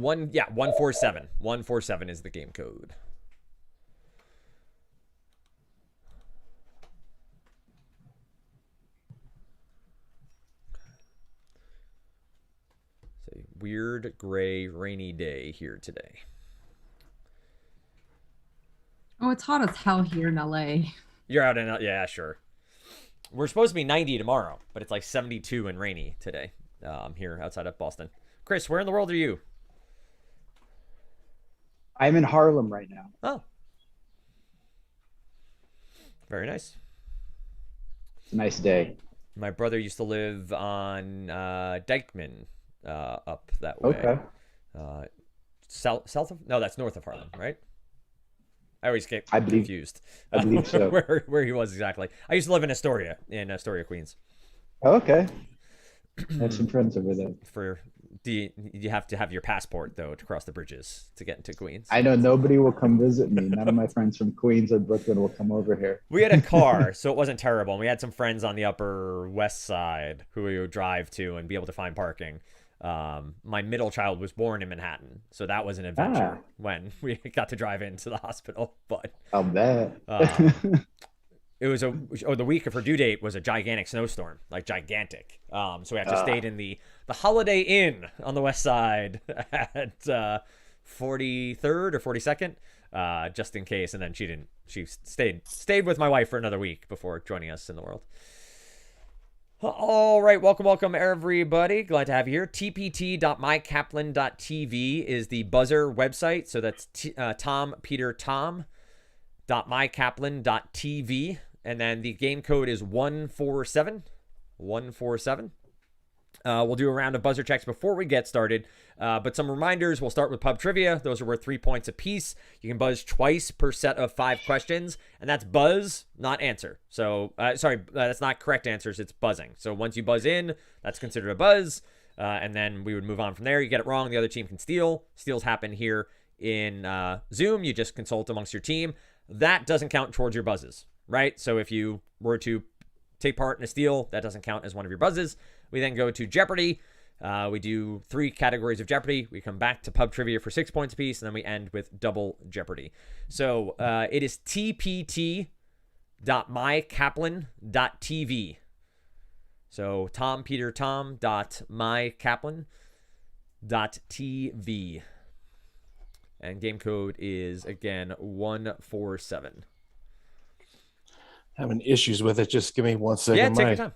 147. 147 is the game code. It's a weird, gray, rainy day here today. Oh, it's hot as hell here in LA. You're out in, yeah, sure. We're supposed to be 90 tomorrow, but it's like 72 and rainy today. Here outside of Boston. Chris, where in the world are you? I'm in Harlem right now. Oh, very nice. It's a nice day. My brother used to live on Dykeman, up that way. Okay. South of? No, that's north of Harlem, right? I always get I believe- confused. I believe so. where he was exactly. I used to live in Astoria, Queens. Okay. I have some friends over there. You have to have your passport though to cross the bridges to get into Queens. I know nobody will come visit me. None of my friends from Queens or Brooklyn will come over here. We had a car, so it wasn't terrible. And we had some friends on the Upper West Side who we would drive to and be able to find parking. My middle child was born in Manhattan, so that was an adventure when we got to drive into the hospital. But I'll bet. it was the week of her due date was a gigantic snowstorm, like gigantic. So we actually stayed in the Holiday Inn on the West Side at 43rd or 42nd, just in case. And then she stayed with my wife for another week before joining us in the world. All right, welcome everybody. Glad to have you here. tpt.mykaplan.tv is the buzzer website. So that's tom.peter.tom.mykaplan.tv. And then the game code is 147. 147. We'll do a round of buzzer checks before we get started. But some reminders. We'll start with pub trivia. Those are worth 3 points apiece. You can buzz twice per set of 5 questions. And that's buzz, not answer. So, that's not correct answers. It's buzzing. So once you buzz in, that's considered a buzz. And then we would move on from there. You get it wrong, the other team can steal. Steals happen here in Zoom. You just consult amongst your team. That doesn't count towards your buzzes, right? So if you were to take part in a steal, that doesn't count as one of your buzzes. We then go to Jeopardy. We do 3 categories of Jeopardy. We come back to pub trivia for 6 points apiece, and then we end with double Jeopardy. So it is tpt.mykaplan.tv. So tompetertom.mykaplan.tv. And game code is, again, 147. Having issues with it. Just give me 1 second. Yeah, take your time.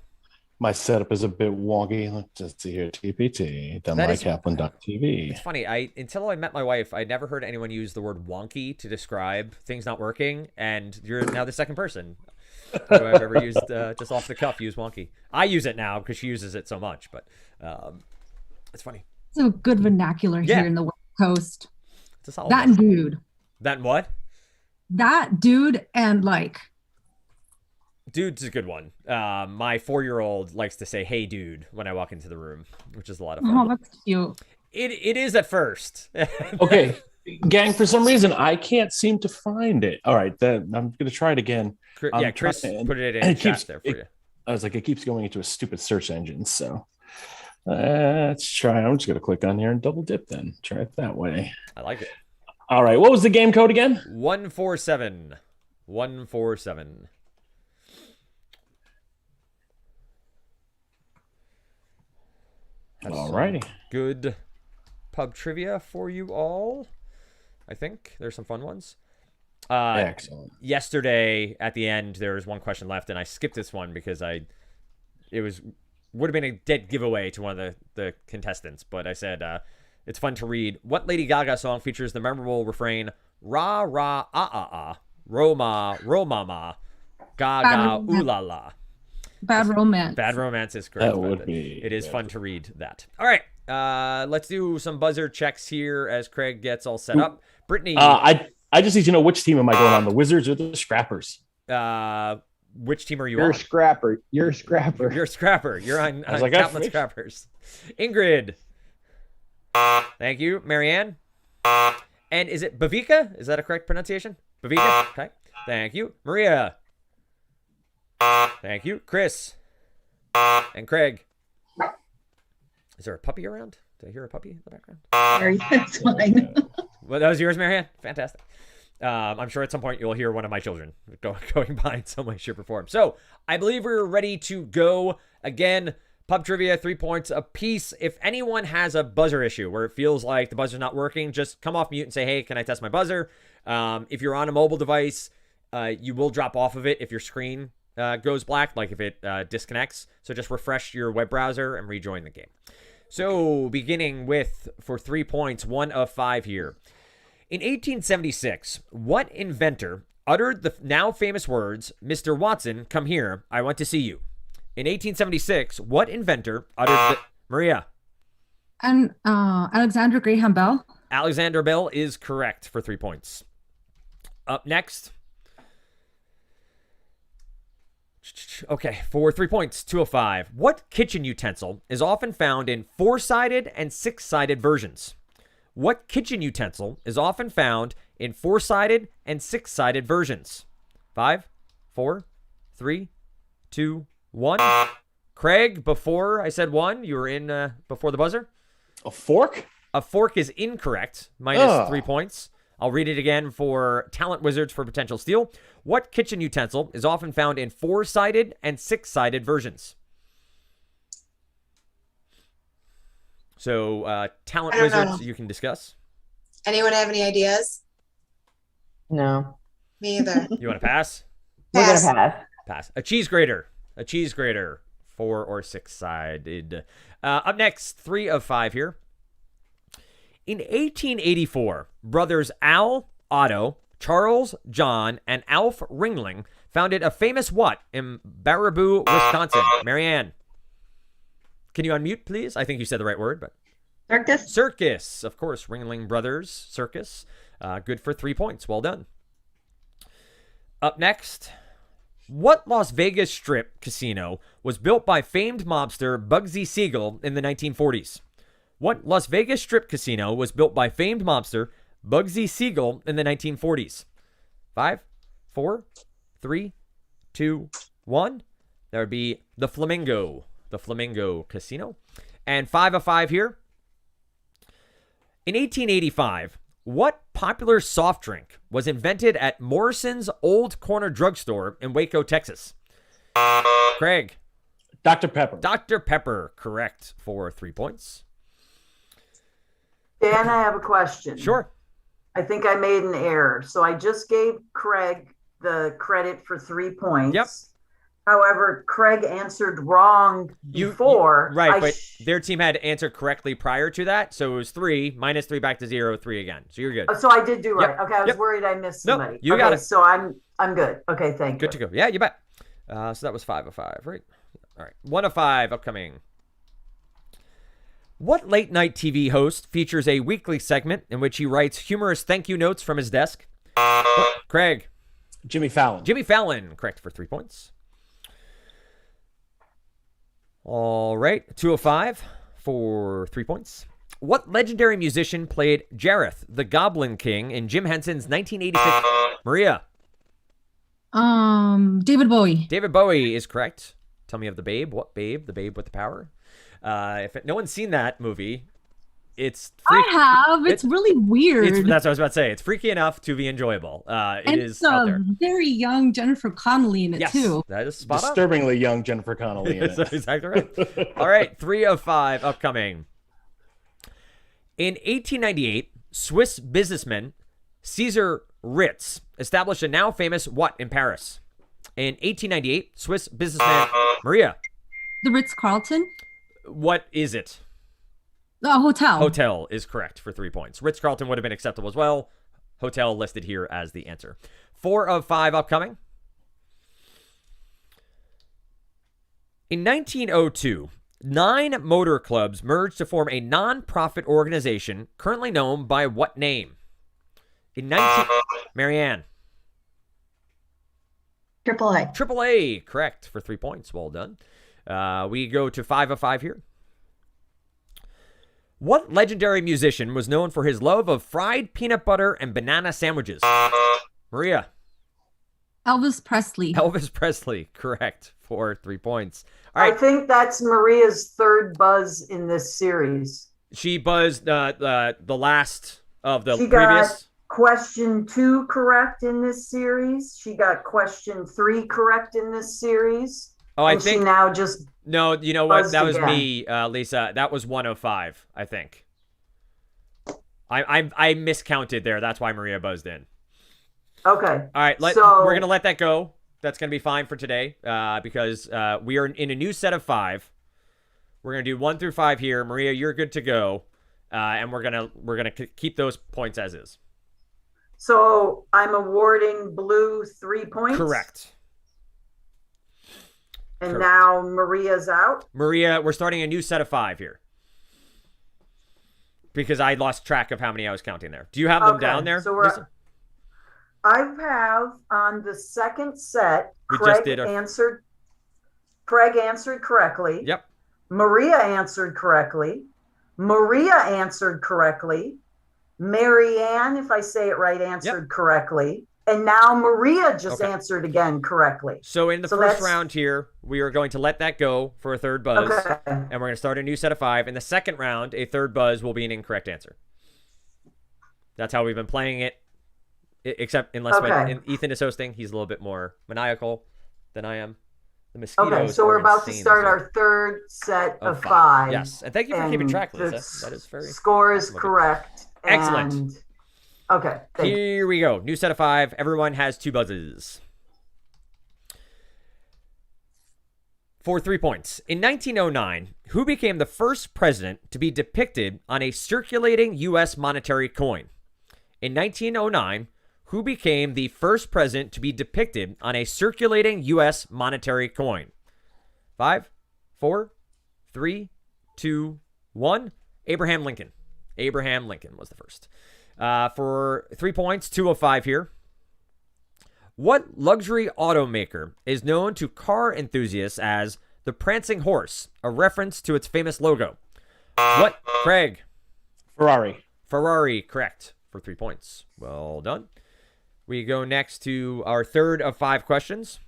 My setup is a bit wonky. Let's just see here. tpt.mykaplan.tv. It's funny. Until I met my wife, I never heard anyone use the word wonky to describe things not working. And you're now the second person who I've ever used, just off the cuff, use wonky. I use it now because she uses it so much. But it's funny. It's a good vernacular here in the West Coast. It's a solid that and dude. That and what? That dude and like. Dude's a good one. My 4-year-old likes to say, "Hey, dude," when I walk into the room, which is a lot of fun. Oh, that's cute. It is at first. Okay, gang, for some reason, I can't seem to find it. All right, then I'm going to try it again. Yeah, Chris put it in chat there for you. I was like, it keeps going into a stupid search engine, so let's try. I'm just going to click on here and double dip then. Try it that way. I like it. All right, what was the game code again? 147. 147. All righty. Good pub trivia for you all. I think there's some fun ones. Excellent. Yesterday at the end there was one question left, and I skipped this one because would have been a dead giveaway to one of the contestants. But I said it's fun to read. What Lady Gaga song features the memorable refrain "Ra ra ah ah ah, Roma Roma Gaga ooh la la"? Bad Romance. Bad Romance is correct. That would be. It is fun to read that. All right. Let's do some buzzer checks here as Craig gets all set up. Brittany. I just need to know which team am I going on, the Wizards or the Scrappers? Which team are you You're on? Scrapper. You're Scrapper. You're Scrapper. You're on like, Kaplan Scrappers. Ingrid. Thank you. Marianne. And is it Bavika? Is that a correct pronunciation? Bavika? Okay. Thank you. Maria. Thank you. Chris. And Craig. Is there a puppy around? Did I hear a puppy in the background? Sorry, that's fine. Well, that was yours, Marianne? Fantastic. I'm sure at some point you'll hear one of my children going by in some way, shape, or form. So I believe we're ready to go. Again, pub trivia, 3 points apiece. If anyone has a buzzer issue where it feels like the buzzer's not working, just come off mute and say, hey, can I test my buzzer? If you're on a mobile device, you will drop off of it if your screen goes black, like if it disconnects. So just refresh your web browser and rejoin the game. So beginning with, for 3 points, 1 of 5 here. In 1876, what inventor uttered the now famous words, Mr. Watson, come here, I want to see you? In 1876, what inventor uttered the... Maria. And Alexander Graham Bell. Alexander Bell is correct for 3 points. Up next. Okay, for 3 points, 2 of 5. What kitchen utensil is often found in 4-sided and 6-sided versions? What kitchen utensil is often found in 4-sided and 6-sided versions? 5, 4, 3, 2, 1. Craig, before I said 1, you were in before the buzzer. A fork? A fork is incorrect, minus 3 points. I'll read it again for Talent Wizards for potential steal. What kitchen utensil is often found in 4-sided and 6-sided versions? So, Talent Wizards, you can discuss. Anyone have any ideas? No. Me either. You want to pass? We're Pass. gonna pass. Pass. A cheese grater. A cheese grater. 4 or 6-sided. Up next, 3 of 5 here. In 1884, brothers Al, Otto, Charles, John, and Alf Ringling founded a famous what in Baraboo, Wisconsin? Marianne. Can you unmute, please? I think you said the right word, but... Circus? Circus. Of course, Ringling Brothers Circus. Good for 3 points. Well done. Up next... What Las Vegas Strip casino was built by famed mobster Bugsy Siegel in the 1940s? What Las Vegas Strip casino was built by famed mobster Bugsy Siegel in the 1940s? 5, 4, 3, 2, 1. That would be the Flamingo Casino. And 5 of 5 here. In 1885, what popular soft drink was invented at Morrison's Old Corner Drugstore in Waco, Texas? Craig. Dr. Pepper. Dr. Pepper, correct for 3 points. Dan, I have a question. Sure. I think I made an error. So I just gave Craig the credit for 3 points. Yep. However, Craig answered wrong before. Right, but their team had answered correctly prior to that. So it was 3, minus 3 back to 0, 3 again. So you're good. So I did do right. Yep. Okay, I was worried I missed somebody. Nope, you got it. So I'm good. Okay, thank you. Good to go. Yeah, you bet. So that was 5 of 5, right? All right. 1 of 5 upcoming. What late night TV host features a weekly segment in which he writes humorous thank you notes from his desk? Craig. Jimmy Fallon. Jimmy Fallon, correct for 3 points. All right. 2 of 5 for 3 points. What legendary musician played Jareth, the Goblin King, in Jim Henson's 1986? Maria. David Bowie. David Bowie is correct. Tell me of the Babe. What Babe? The Babe with the Power. If no one's seen that movie, it's I have. It's really weird. That's what I was about to say. It's freaky enough to be enjoyable. It is out there. Very young Jennifer Connelly in it too. That is spot on. Disturbingly young Jennifer Connelly in it. That's exactly right. All right, 3 of 5 upcoming. In 1898, Swiss businessman Caesar Ritz established a now famous what in Paris? In 1898, Swiss businessman Maria. The Ritz-Carlton. What is it? The hotel. Hotel is correct for 3 points. Ritz-Carlton would have been acceptable as well. Hotel listed here as the answer. 4 of 5 upcoming. In 1902, 9 motor clubs merged to form a non-profit organization currently known by what name? Marianne. AAA. AAA, correct for 3 points. Well done. We go to 5 of 5 here. What legendary musician was known for his love of fried peanut butter and banana sandwiches? Maria. Elvis Presley. Elvis Presley, correct for 3 points. All right. I think that's Maria's third buzz in this series. She buzzed the last of the She got previous. question 2 correct in this series. She got question 3 correct in this series. Oh, I and think she now just no. You know what? buzzed That was again. me, Lisa. That was 105. I think. I miscounted there. That's why Maria buzzed in. Okay. All right, So- we're gonna let that go. That's gonna be fine for today, because we are in a new set of 5. We're gonna do 1 through 5 here. Maria, you're good to go, and we're gonna keep those points as is. So I'm awarding Blue 3 points. Correct. And Correct. now Maria's out. Maria, we're starting a new set of 5 here because I lost track of how many I was counting there. Do you have them Okay, down there? so we're- Lisa? I have on the second set, We just Craig did a- answered correctly. Yep. Maria answered correctly. Maria answered correctly. Marianne, if I say it right, answered correctly. And now Maria just Okay. answered again correctly. So in the So first that's- round here, we are going to let that go for a third buzz, Okay. and we're going to start a new set of 5. In the second round, a third buzz will be an incorrect answer. That's how we've been playing it, except unless when Okay. Ethan is hosting, he's a little bit more maniacal than I am. The mosquitoes. Okay, so we're are about to insane start this our year. third set of 5. Yes, and thank you for keeping And track, the Lisa. That is very score is awesome of you. correct. Excellent. And- okay. Thank you. Here we go. New set of 5. Everyone has 2 buzzes. For 3 points. In 1909, who became the first president to be depicted on a circulating U.S. monetary coin? In 1909, who became the first president to be depicted on a circulating U.S. monetary coin? 5, 4, 3, 2, 1. Abraham Lincoln. Abraham Lincoln was the first. For 3 points, 2 of 5 here. What luxury automaker is known to car enthusiasts as the Prancing Horse, a reference to its famous logo? What? Craig. Ferrari. Ferrari, correct, for 3 points. Well done. We go next to our third of 5 questions.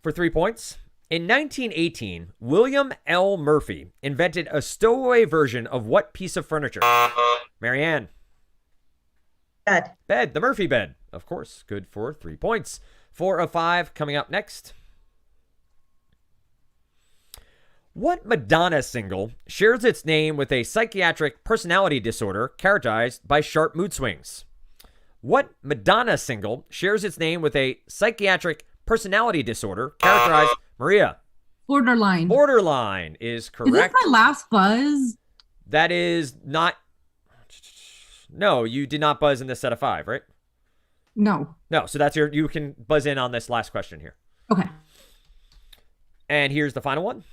For 3 points. In 1918, William L. Murphy invented a stowaway version of what piece of furniture? Marianne. Bed. Bed, the Murphy bed. Of course, good for 3 points. 4 of 5 coming up next. What Madonna single shares its name with a psychiatric personality disorder characterized by sharp mood swings? What Madonna single shares its name with a psychiatric personality disorder characterized... Maria. Borderline. Borderline is Is this correct. my last buzz? That is not... No, you did not buzz in this set of 5, right? No. No, so that's you can buzz in on this last question here. Okay. And here's the final one.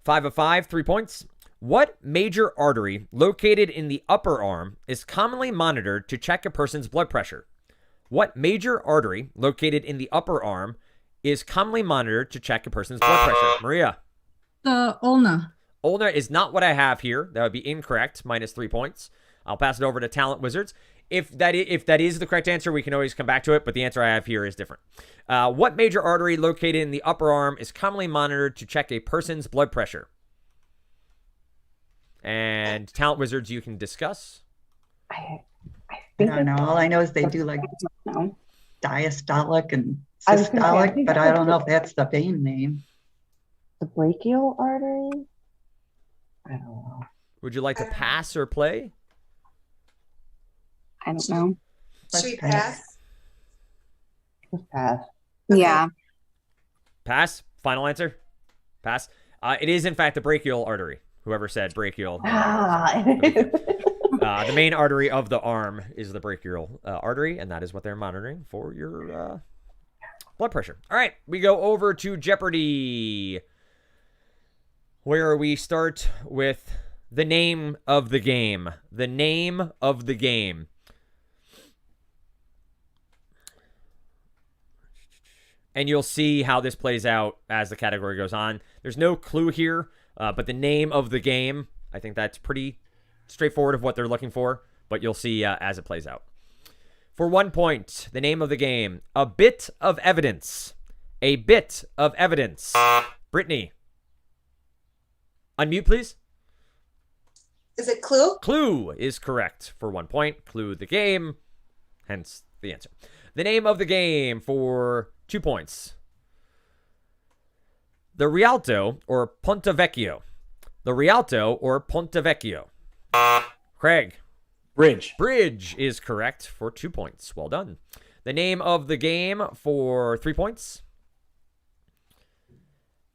5 of 5, 3 points. What major artery located in the upper arm is commonly monitored to check a person's blood pressure? What major artery located in the upper arm is commonly monitored to check a person's blood pressure? Maria. The ulna. Ulnar is not what I have here. That would be incorrect, minus 3 points. I'll pass it over to Talent Wizards. If that is the correct answer, we can always come back to it, but the answer I have here is different. What major artery located in the upper arm is commonly monitored to check a person's blood pressure? And Talent Wizards, you can discuss. I don't know. All I know is they do like No. diastolic and I was gonna say, I systolic, think but I that's don't know the- if that's the vein name. The brachial artery? I don't know. Would you like to pass or play? I don't know. Should we Let's pass? pass. Let's pass. Okay. Yeah. Pass? Final answer? Pass? It is, in fact, the brachial artery. Whoever said brachial. Ah. The main artery of the arm is the brachial artery, and that is what they're monitoring for your blood pressure. All right, we go over to Jeopardy, where we start with the name of the game. The name of the game. And you'll see how this plays out as the category goes on. There's no clue here, but the name of the game, I think that's pretty straightforward of what they're looking for, but you'll see as it plays out. For 1 point, the name of the game, a bit of evidence. A bit of evidence. Brittany. Unmute, please. Is it Clue? Clue is correct for 1 point. Clue the game, hence the answer. The name of the game for 2 points. The Rialto or Ponte Vecchio. The Rialto or Ponte Vecchio. Craig. Bridge. Bridge is correct for 2 points. Well done. The name of the game for 3 points.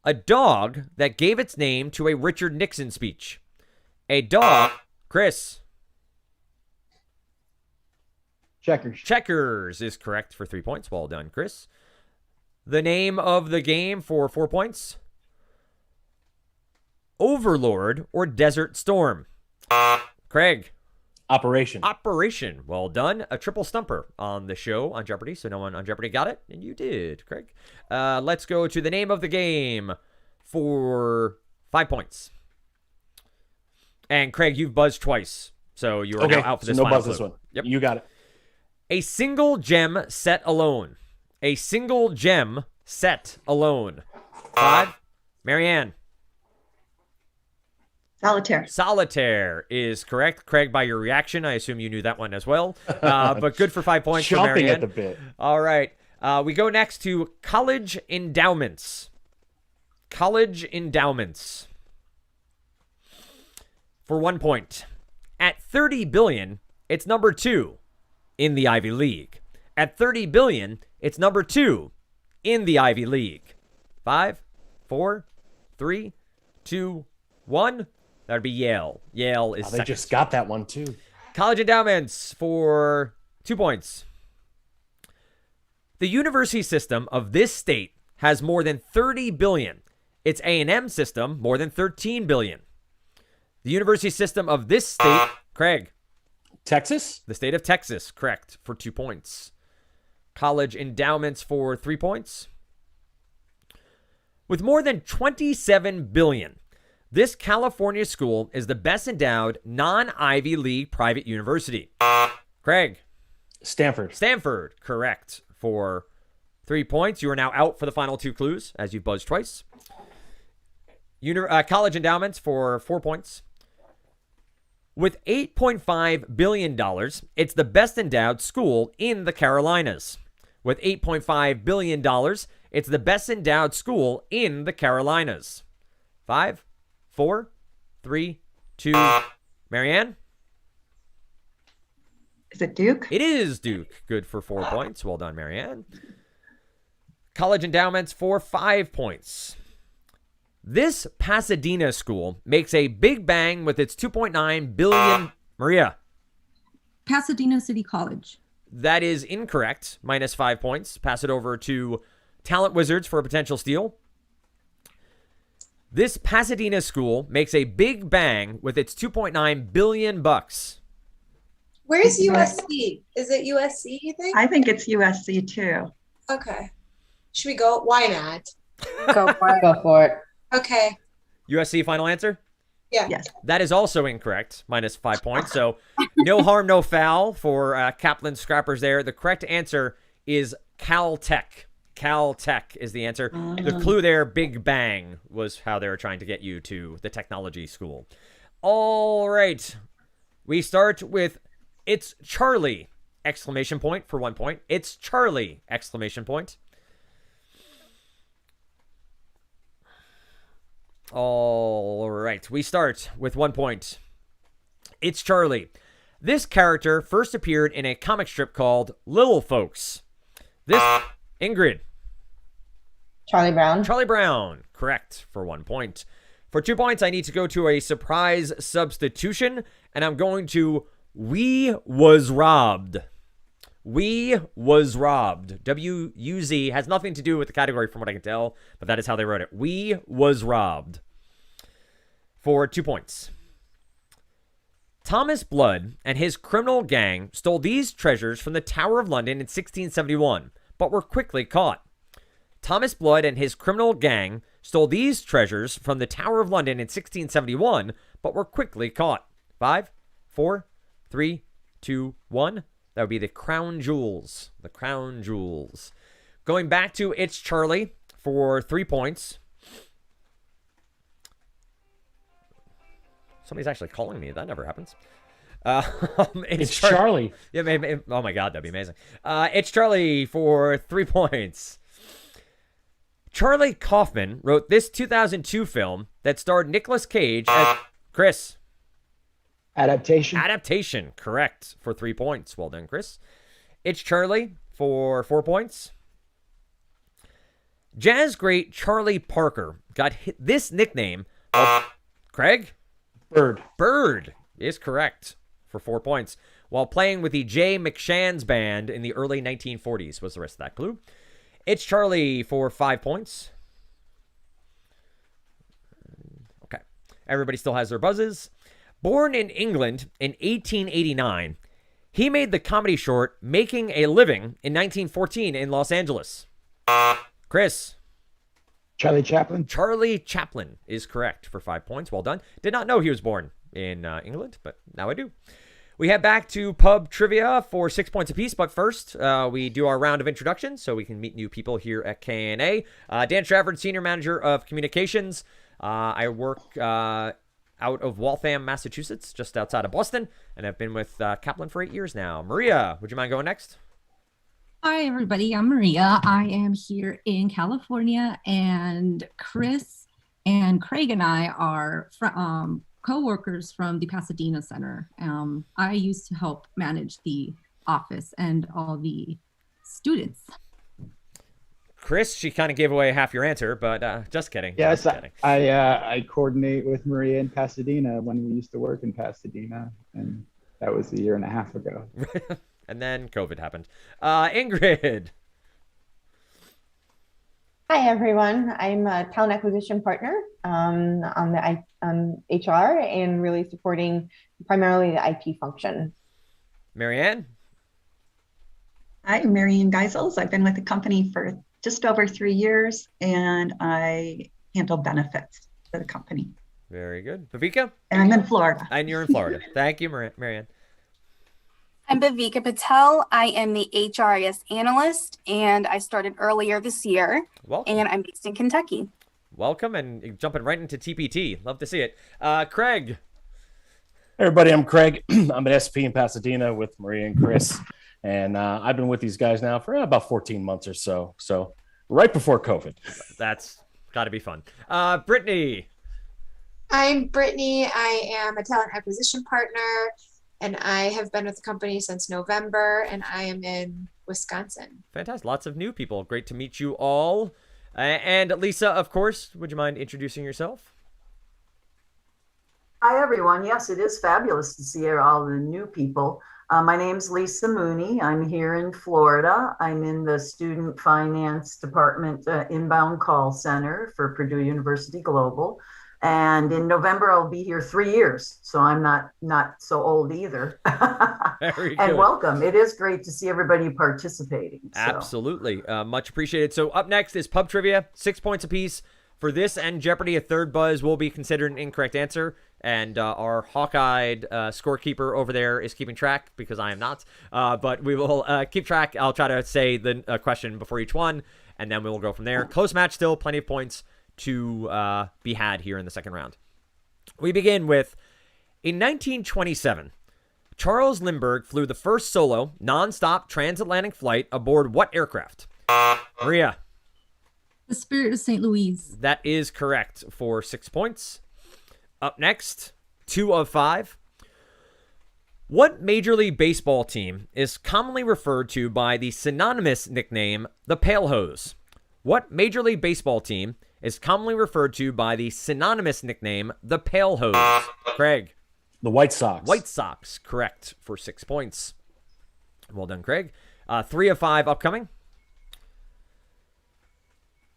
A dog that gave its name to a Richard Nixon speech. A dog. Chris. Checkers. Checkers is correct for 3 points. Well done, Chris. The name of the game for 4 points. Overlord or Desert Storm. Craig. Operation. Operation. Well done. A triple stumper on the show on Jeopardy. So no one on Jeopardy got it, and you did, Craig. Let's go to the name of the game for 5 points. And Craig, you've buzzed twice, so you are now out for this no final buzz this clue. one. Yep. You got it. A single gem set alone. A single gem set alone. 5. Marianne. Solitaire. Solitaire is correct. Craig, by your reaction, I assume you knew that one as well. But good for 5 points for Chomping Marianne. at the bit. All right. We go next to college endowments. College endowments. For 1 point. At 30 billion, it's number 2 in the Ivy League. At 30 billion, it's number 2 in the Ivy League. 5, 4, 3, 2, 1. That would be Yale. Yale is They second. just got that one too. College endowments for 2 points. The university system of this state has more than 30 billion. Its A&M system more than 13 billion. The university system of this state, Craig. Texas? The state of Texas, correct, for 2 points. College endowments for 3 points. With more than 27 billion, this California school is the best endowed non-Ivy League private university. Craig. Stanford. Stanford, correct, for 3 points. You are now out for the final 2 clues, as you've buzzed twice. College endowments for 4 points. With $8.5 billion, it's the best endowed school in the Carolinas. With $8.5 billion, it's the best endowed school in the Carolinas. 5, 4, 3, 2. Marianne? Is it Duke? It is Duke. Good for 4 points. Well done, Marianne. College endowments for 5 points. This Pasadena school makes a big bang with its 2.9 billion. Maria. Pasadena City College. That is incorrect. Minus 5 points. Pass it over to Talent Wizards for a potential steal. This Pasadena school makes a big bang with its 2.9 billion bucks. Where's USC? Is it USC, you think? I think it's USC too. Okay. Should we go? Why not? Go for it. Go for it. Okay. USC final answer? Yeah. Yes. That is also incorrect. Minus 5 points. So no harm, no foul for Kaplan scrappers there. The correct answer is Caltech. Caltech is the answer. The clue there, Big Bang, was how they were trying to get you to the technology school. All right. We start with It's Charlie! Exclamation point for 1 point. It's Charlie! Exclamation point. All right. We start with 1 point. It's Charlie. This character first appeared in a comic strip called Little Folks. This, Ingrid. Charlie Brown. Charlie Brown. Correct for 1 point. For 2 points, I need to go to a surprise substitution, and I'm going to We Was Robbed. We Was Robbed. W-U-Z has nothing to do with the category from what I can tell, but that is how they wrote it. We Was Robbed. For 2 points. Thomas Blood and his criminal gang stole these treasures from the Tower of London in 1671, but were quickly caught. Thomas Blood and his criminal gang stole these treasures from the Tower of London in 1671, but were quickly caught. 5, 4, 3, 2, 1. That would be the crown jewels. The crown jewels. Going back to It's Charlie for 3 points. Somebody's actually calling me. That never happens. It's Charlie. Yeah, maybe. Oh my God, that'd be amazing. It's Charlie for 3 points. Charlie Kaufman wrote this 2002 film that starred Nicolas Cage as Chris. Adaptation. Adaptation, correct, for 3 points. Well done, Chris. It's Charlie for 4 points. Jazz great Charlie Parker got this nickname of Craig? Bird. Bird is correct for 4 points. While playing with the Jay McShann's band in the early 1940s was the rest of that clue. It's Charlie for 5 points. Okay. Everybody still has their buzzes. Born in England in 1889, he made the comedy short Making a Living in 1914 in Los Angeles. Chris. Charlie Chaplin. Charlie Chaplin is correct for 5 points. Well done. Did not know he was born in England, but now I do. We head back to pub trivia for 6 points apiece, but first we do our round of introductions so we can meet new people here at KNA. Dan Trafford, Senior Manager of Communications. I work out of Waltham, Massachusetts, just outside of Boston, and I've been with Kaplan for 8 years now. Maria, would you mind going next? Hi, everybody. I'm Maria. I am here in California, and Chris and Craig and I are co-workers from the Pasadena Center. I used to help manage the office and all the students. Chris, she kind of gave away half your answer, but just kidding. Yes, just kidding. I coordinate with Maria in Pasadena when we used to work in Pasadena, and that was a year and a half ago. And then COVID happened. Ingrid. Hi, everyone. I'm a talent acquisition partner on the HR and really supporting primarily the IT function. Marianne. Hi, I'm Marianne Geisels. I've been with the company for just over 3 years, and I handle benefits for the company. Very good. Viveka? And I'm in Florida. And you're in Florida. Thank you, Marianne. I'm Bhavika Patel. I am the HRIS analyst, and I started earlier this year. Welcome. And I'm based in Kentucky. Welcome, and jumping right into TPT. Love to see it. Craig. Hey everybody, I'm Craig. I'm an SP in Pasadena with Maria and Chris. And I've been with these guys now for about 14 months or so. So right before COVID. That's got to be fun. Brittany. I'm Brittany. I am a talent acquisition partner, and I have been with the company since November, and I am in Wisconsin. Fantastic. Lots of new people. Great to meet you all. And Lisa, of course, would you mind introducing yourself? Hi, everyone. Yes, it is fabulous to see all the new people. My name's Lisa Mooney. I'm here in Florida. I'm in the Student Finance Department Inbound Call Center for Purdue University Global. And in November, I'll be here 3 years. So I'm not so old either. Very and good. welcome. It is great to see everybody participating. So. Absolutely. Much appreciated. So up next is pub trivia, 6 points apiece. For this and Jeopardy, a third buzz will be considered an incorrect answer. And our hawk-eyed scorekeeper over there is keeping track because I am not. But we will keep track. I'll try to say the question before each one, and then we will go from there. Close match still, plenty of points to be had here in the second round. We begin with, in 1927, Charles Lindbergh flew the first solo, non-stop transatlantic flight aboard what aircraft? Maria. The Spirit of St. Louis. That is correct for 6 points. Up next, 2 of 5. What Major League Baseball team is commonly referred to by the synonymous nickname, the Pale Hose? What Major League Baseball team is commonly referred to by the synonymous nickname, the Pale Hose? Craig. The White Sox. White Sox, correct for 6 points. Well done, Craig. 3 of 5 upcoming.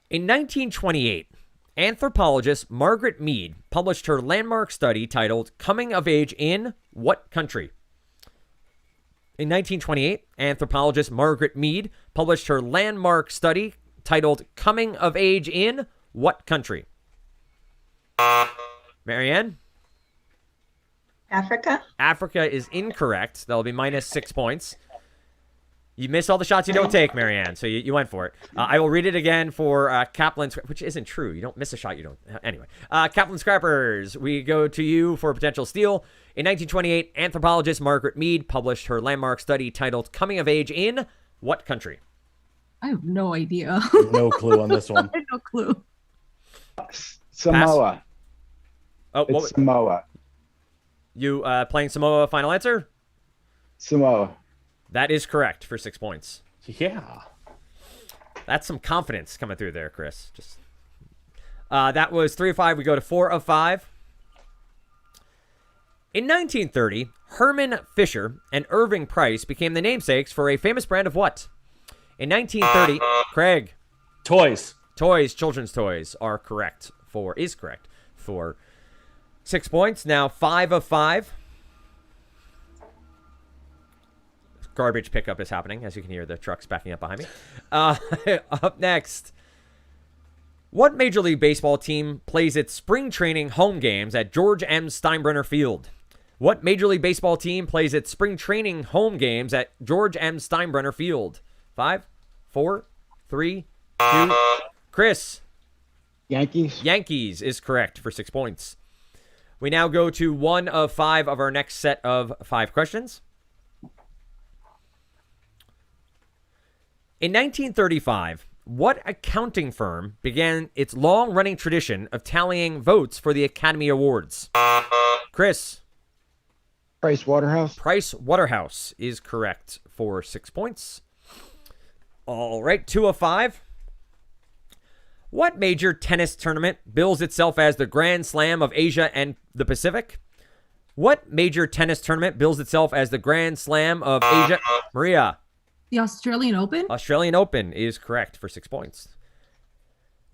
In 1928, anthropologist Margaret Mead published her landmark study titled Coming of Age in what country? In 1928, anthropologist Margaret Mead published her landmark study titled Coming of Age in what country? Marianne? Africa. Africa is incorrect. That'll be minus 6 points. You miss all the shots you don't take, Marianne. So you went for it. I will read it again for Kaplan, which isn't true. You don't miss a shot you don't. Anyway, Kaplan Scrappers, we go to you for a potential steal. In 1928, anthropologist Margaret Mead published her landmark study titled Coming of Age in what country? I have no idea. No clue on this one. I have no clue. Samoa. Oh, It's Samoa. You playing Samoa, final answer? Samoa. That is correct for 6 points. Yeah. That's some confidence coming through there, Chris. Just that was 3 of 5. We go to 4 of 5. In 1930, Herman Fisher and Irving Price became the namesakes for a famous brand of what? In 1930, Craig. Toys. Toys, children's toys is correct for 6 points. Now 5 of 5. Garbage pickup is happening, as you can hear the trucks backing up behind me. Up next. What Major League Baseball team plays its spring training home games at George M. Steinbrenner Field? What Major League Baseball team plays its spring training home games at George M. Steinbrenner Field? 5, 4, 3, 2. Chris. Yankees. Yankees is correct for 6 points. We now go to 1 of 5 of our next set of 5 questions. In 1935, what accounting firm began its long-running tradition of tallying votes for the Academy Awards? Chris. Price Waterhouse. Price Waterhouse is correct for 6 points. All right, 2 of 5. What major tennis tournament bills itself as the Grand Slam of Asia and the Pacific? What major tennis tournament bills itself as the Grand Slam of Asia? Maria. The Australian Open? Australian Open is correct for 6 points.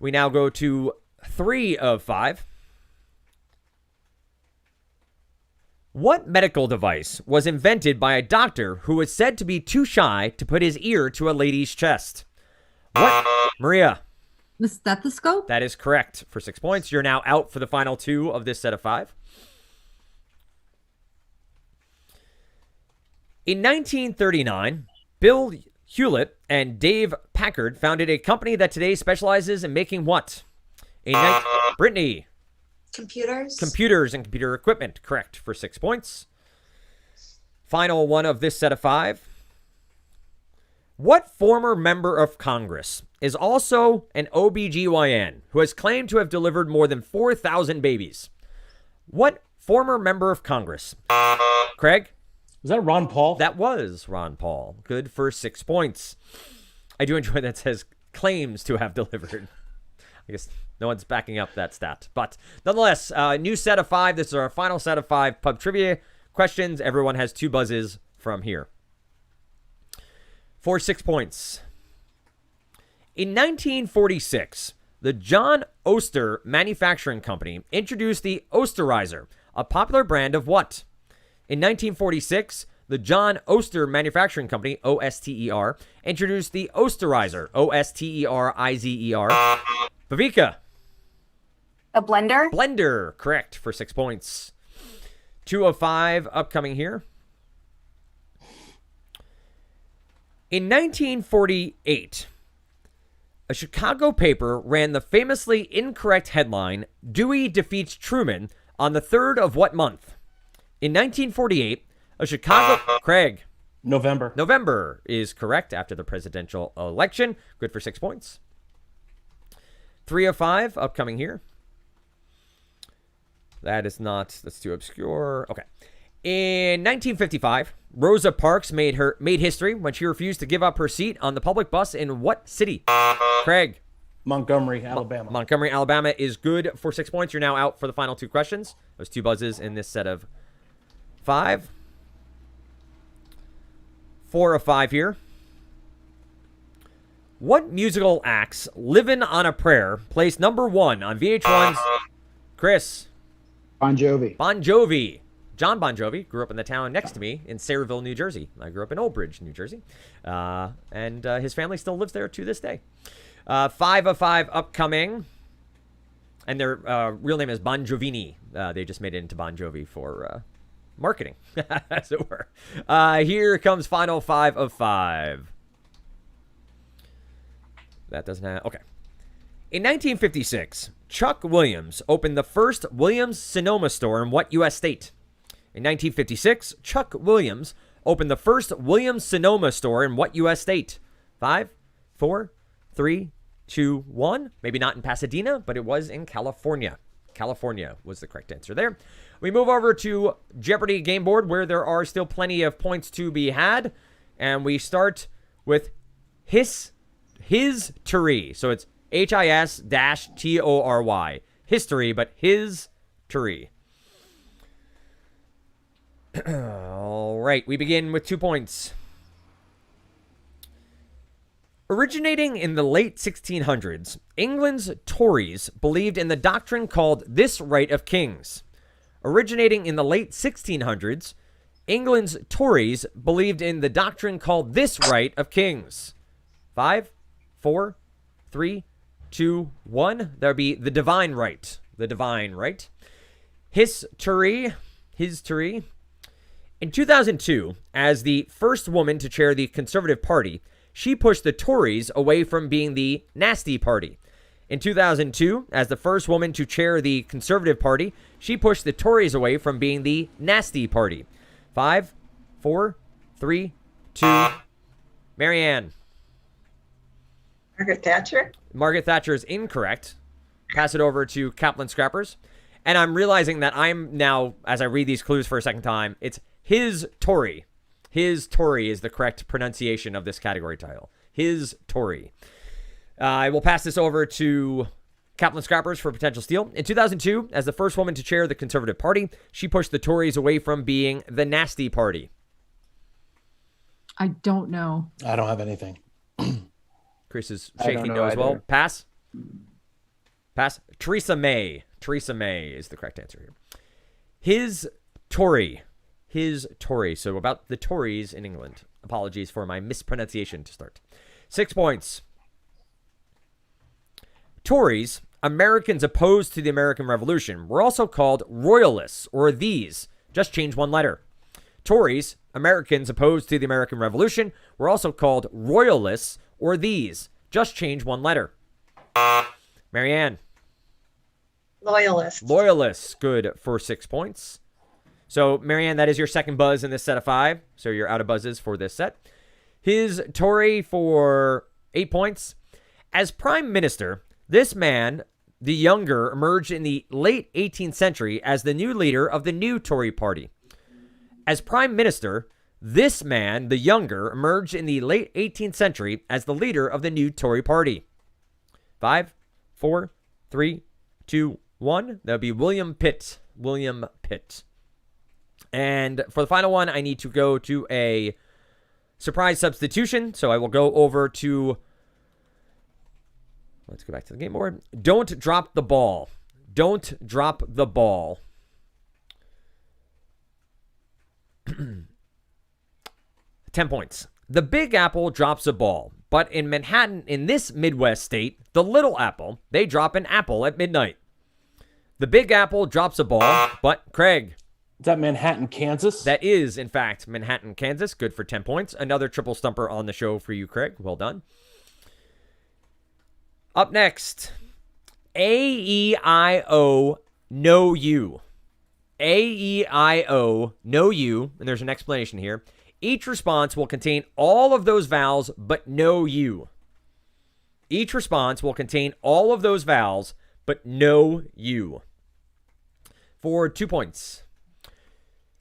We now go to 3 of 5. What medical device was invented by a doctor who was said to be too shy to put his ear to a lady's chest? What? Maria. The stethoscope? That is correct for 6 points. You're now out for the final 2 of this set of 5. In 1939, Bill Hewlett and Dave Packard founded a company that today specializes in making what? Brittany. Computers. Computers and computer equipment. Correct for 6 points. Final one of this set of 5. What former member of Congress is also an OBGYN who has claimed to have delivered more than 4,000 babies? What former member of Congress? Craig? Was that Ron Paul? That was Ron Paul. Good for 6 points. I do enjoy that it says claims to have delivered. I guess no one's backing up that stat. But nonetheless, new set of 5. This is our final set of 5 pub trivia questions. Everyone has 2 buzzes from here. For 6 points. In 1946, the John Oster Manufacturing Company introduced the Osterizer, a popular brand of what? In 1946, the John Oster Manufacturing Company, O-S-T-E-R, introduced the Osterizer, O-S-T-E-R-I-Z-E-R. Viveka. A blender? Blender, correct, for 6 points. 2 of 5 upcoming here. In 1948, a Chicago paper ran the famously incorrect headline, Dewey defeats Truman, on the 3rd of what month? In 1948, a Chicago... Craig. November is correct after the presidential election. Good for 6 points. 3 of 5 upcoming here. That's too obscure. Okay. In 1955, Rosa Parks made history when she refused to give up her seat on the public bus in what city? Craig. Montgomery, Alabama. Montgomery, Alabama is good for 6 points. You're now out for the final 2 questions. Those 2 buzzes in this set of 5. 4 of 5 here. What musical acts Livin' on a Prayer placed number 1 on VH1's... Chris. Bon Jovi. Bon Jovi. John Bon Jovi grew up in the town next to me in Sayreville, New Jersey. I grew up in Old Bridge, New Jersey. And his family still lives there to this day. 5 of 5 upcoming. And their real name is Bon Jovini. They just made it into Bon Jovi for marketing, as it were. Here comes final 5 of 5. that doesn't have... Okay. In 1956, Chuck Williams opened the first Williams-Sonoma store in what U.S. state? In 1956, Chuck Williams opened the first Williams-Sonoma store in what U.S. state? 5, 4, 3, 2, 1. Maybe not in Pasadena, but it was in California. California was the correct answer there. We move over to Jeopardy game board, where there are still plenty of points to be had. And we start with history. So it's HIS-TORY. History, but history. All right, we begin with 2 points. Originating in the late 1600s, England's Tories believed in the doctrine called this right of kings. Originating in the late 1600s, England's Tories believed in the doctrine called this right of kings. 5, 4, 3, 2, 1. That would be the divine right. The divine right. History. In 2002, as the first woman to chair the Conservative Party, she pushed the Tories away from being the nasty party. In 2002, as the first woman to chair the Conservative Party, she pushed the Tories away from being the nasty party. 5, 4, 3, 2. Marianne. Margaret Thatcher. Margaret Thatcher is incorrect. Pass it over to Kaplan Scrappers. And I'm realizing that I'm now, as I read these clues for a second time, it's his Tory. His Tory is the correct pronunciation of this category title. His Tory. I will pass this over to Kaplan Scrappers for potential steal. In 2002, as the first woman to chair the Conservative Party, she pushed the Tories away from being the nasty party. I don't know. I don't have anything. Chris is shaking no as well. Pass. Pass. Theresa May. Theresa May is the correct answer here. His Tory. His Tory. So about the Tories in England. Apologies for my mispronunciation to start. 6 points. Tories, Americans opposed to the American Revolution, were also called Royalists, or these. Just change one letter. Tories, Americans opposed to the American Revolution, were also called Royalists, or these. Just change one letter. Marianne. Loyalists. Loyalists. Good for 6 points. So, Marianne, that is your second buzz in this set of 5. So you're out of buzzes for this set. His Tory for 8 points. As Prime Minister, this man, the younger, emerged in the late 18th century as the new leader of the new Tory party. As Prime Minister, this man, the younger, emerged in the late 18th century as the leader of the new Tory party. 5, 4, 3, 2, 1. That would be William Pitt. William Pitt. And for the final one, I need to go to a surprise substitution. So I will go over to... Let's go back to the game board. Don't drop the ball. Don't drop the ball. 10 points. The Big Apple drops a ball, but in Manhattan, in this Midwest state, the Little Apple, they drop an apple at midnight. The Big Apple drops a ball, but Craig. Is that Manhattan, Kansas? That is, in fact, Manhattan, Kansas. Good for 10 points. Another triple stumper on the show for you, Craig. Well done. Up next, A-E-I-O, know you. A-E-I-O, know you, and there's an explanation here. Each response will contain all of those vowels, but no you. Each response will contain all of those vowels, but no you. For 2 points.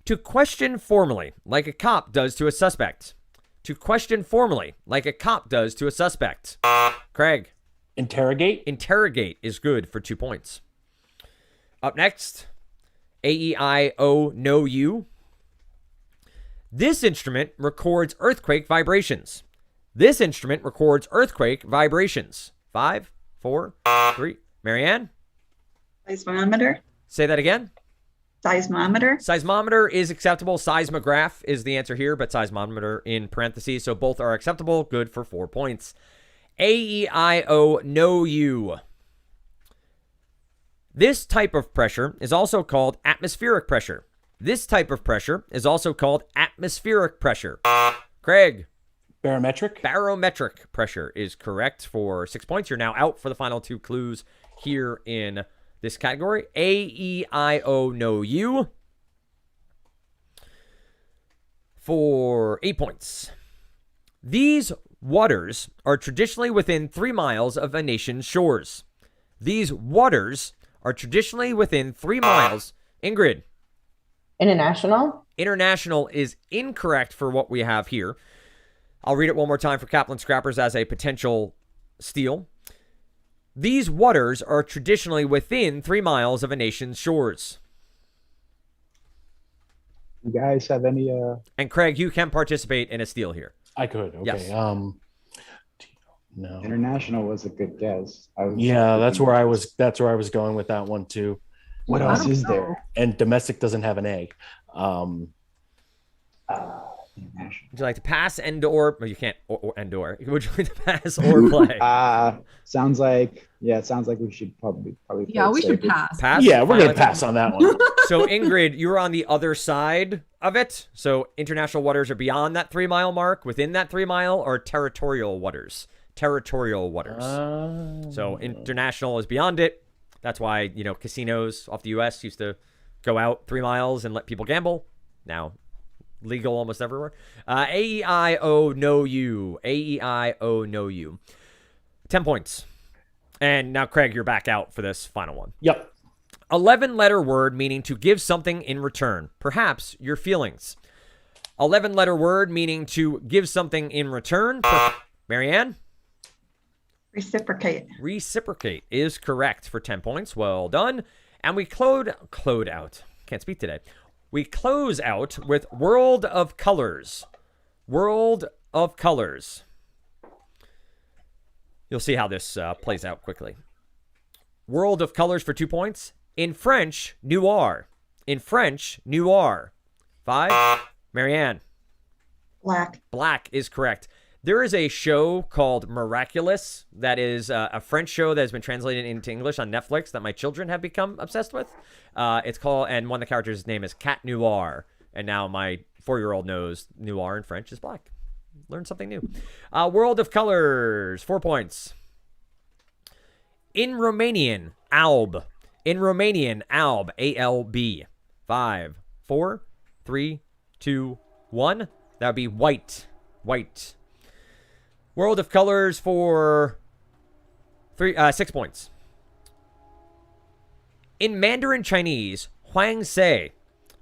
To question formally, like a cop does to a suspect. To question formally, like a cop does to a suspect. Craig. Interrogate. Interrogate is good for 2 points. Up next, A-E-I-O, know you. This instrument records earthquake vibrations. This instrument records earthquake vibrations. 5, 4, 3. Marianne? Seismometer. Say that again. Seismometer. Seismometer is acceptable. Seismograph is the answer here, but seismometer in parentheses. So both are acceptable. Good for 4 points. A-E-I-O, know you. This type of pressure is also called atmospheric pressure. This type of pressure is also called atmospheric pressure. Craig. Barometric? Barometric pressure is correct for 6 points. You're now out for the final 2 clues here in this category. A-E-I-O, know you. For 8 points. These waters are traditionally within 3 miles of a nation's shores. These waters are traditionally within 3 miles. Ingrid. International. International is incorrect for what we have here. I'll read it one more time for Kaplan Scrappers as a potential steal. These waters are traditionally within 3 miles of a nation's shores. You guys have any? And Craig, you can participate in a steal here. I could. Okay. Yes. No. International was a good guess. Yeah, that's where I was. That's where I was going with that one too. What else is there? And domestic doesn't have an A. International. Would you like to pass and or? Well, you can't or and or. Would you like to pass or play? Sounds like it sounds like we should probably. Yeah, we should safer. pass. Pass. Yeah, we're gonna Final pass on that one. So Ingrid, you're on the other side of it. So international waters are beyond that 3 mile mark, within that 3 mile, or territorial waters. Territorial waters. So international is beyond it. That's why, casinos off the U.S. used to go out 3 miles and let people gamble. Now, legal almost everywhere. A-E-I-O, know you. A-E-I-O, know you. 10 points. And now, Craig, you're back out for this final one. Yep. 11-letter word meaning to give something in return. Perhaps your feelings. 11-letter word meaning to give something in return. Marianne? Reciprocate. Reciprocate is correct for 10 points. Well done. And we close out. Can't speak today. We close out with World of Colors. World of Colors. You'll see how this plays out quickly. World of Colors for 2 points. In French, noir. In French, noir. 5. Marianne. Black. Black is correct. There is a show called Miraculous that is a French show that has been translated into English on Netflix that my children have become obsessed with. It's called, and one of the characters' name is Cat Noir. And now my 4-year-old knows noir in French is black. Learn something new. World of Colors, 4 points. In Romanian, alb. In Romanian, alb, A-L-B. 5, 4, 3, 2, 1. That would be white. White. World of Colors for 6 points. In Mandarin Chinese, Huang Se.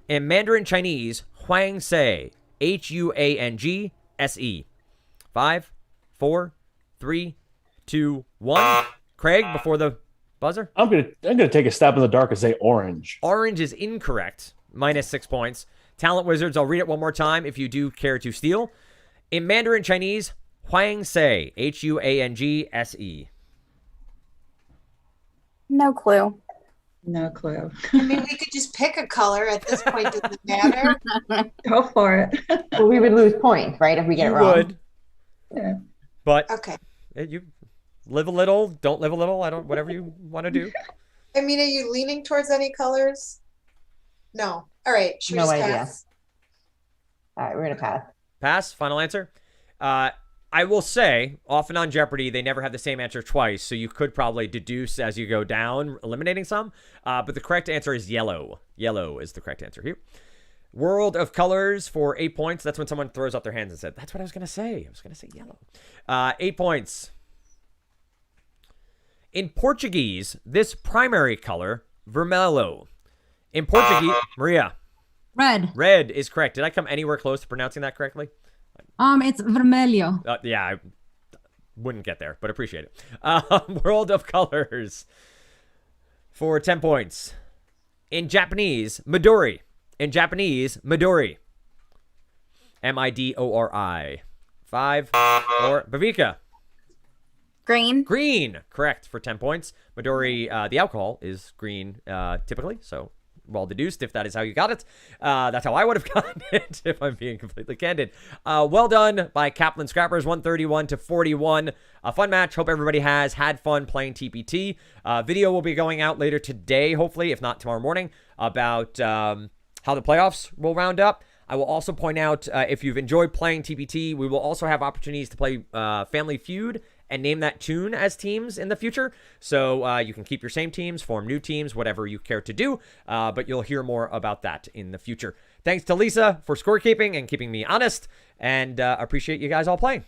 In Mandarin Chinese, Huang Se. H-U-A-N-G-S-E. 5, 4, 3, 2, 1. Craig, before the buzzer. I'm gonna take a stab in the dark and say orange. Orange is incorrect. Minus 6 points. Talent Wizards, I'll read it one more time if you do care to steal. In Mandarin Chinese, Huang Se. H-U-A-N-G-S-E. No clue. No clue. I mean, we could just pick a color at this point. Doesn't matter. Go for it. Well, we would lose points, right, if we get it wrong. Would. Yeah. But Okay. you live a little, don't live a little. I don't, whatever you want to do. I mean, are you leaning towards any colors? No. All right. Should we No just idea. pass? All right, we're gonna pass. Pass. Final answer. I will say, often on Jeopardy, they never have the same answer twice, so you could probably deduce as you go down, eliminating some. But the correct answer is yellow. Yellow is the correct answer here. World of Colors for 8 points. That's when someone throws up their hands and said, that's what I was going to say. I was going to say yellow. 8 points. In Portuguese, this primary color, vermelho. In Portuguese, Maria. Red. Red is correct. Did I come anywhere close to pronouncing that correctly? It's vermelho. Yeah, I wouldn't get there, but appreciate it. World of Colors for 10 points. In Japanese, Midori. In Japanese, Midori. M-I-D-O-R-I. 5, 4. Bavika. Green. Green. Correct for 10 points. Midori, the alcohol is green typically, so well deduced if that is how you got it. That's how I would have gotten it if I'm being completely candid. Well done by Kaplan Scrappers, 131-41. A fun match. Hope everybody has had fun playing TPT. Video will be going out later today, hopefully, if not tomorrow morning, about how the playoffs will round up. I will also point out, if you've enjoyed playing TPT, we will also have opportunities to play Family Feud and name that tune as teams in the future. So you can keep your same teams, form new teams, whatever you care to do. But you'll hear more about that in the future. Thanks to Lisa for scorekeeping and keeping me honest, and appreciate you guys all playing.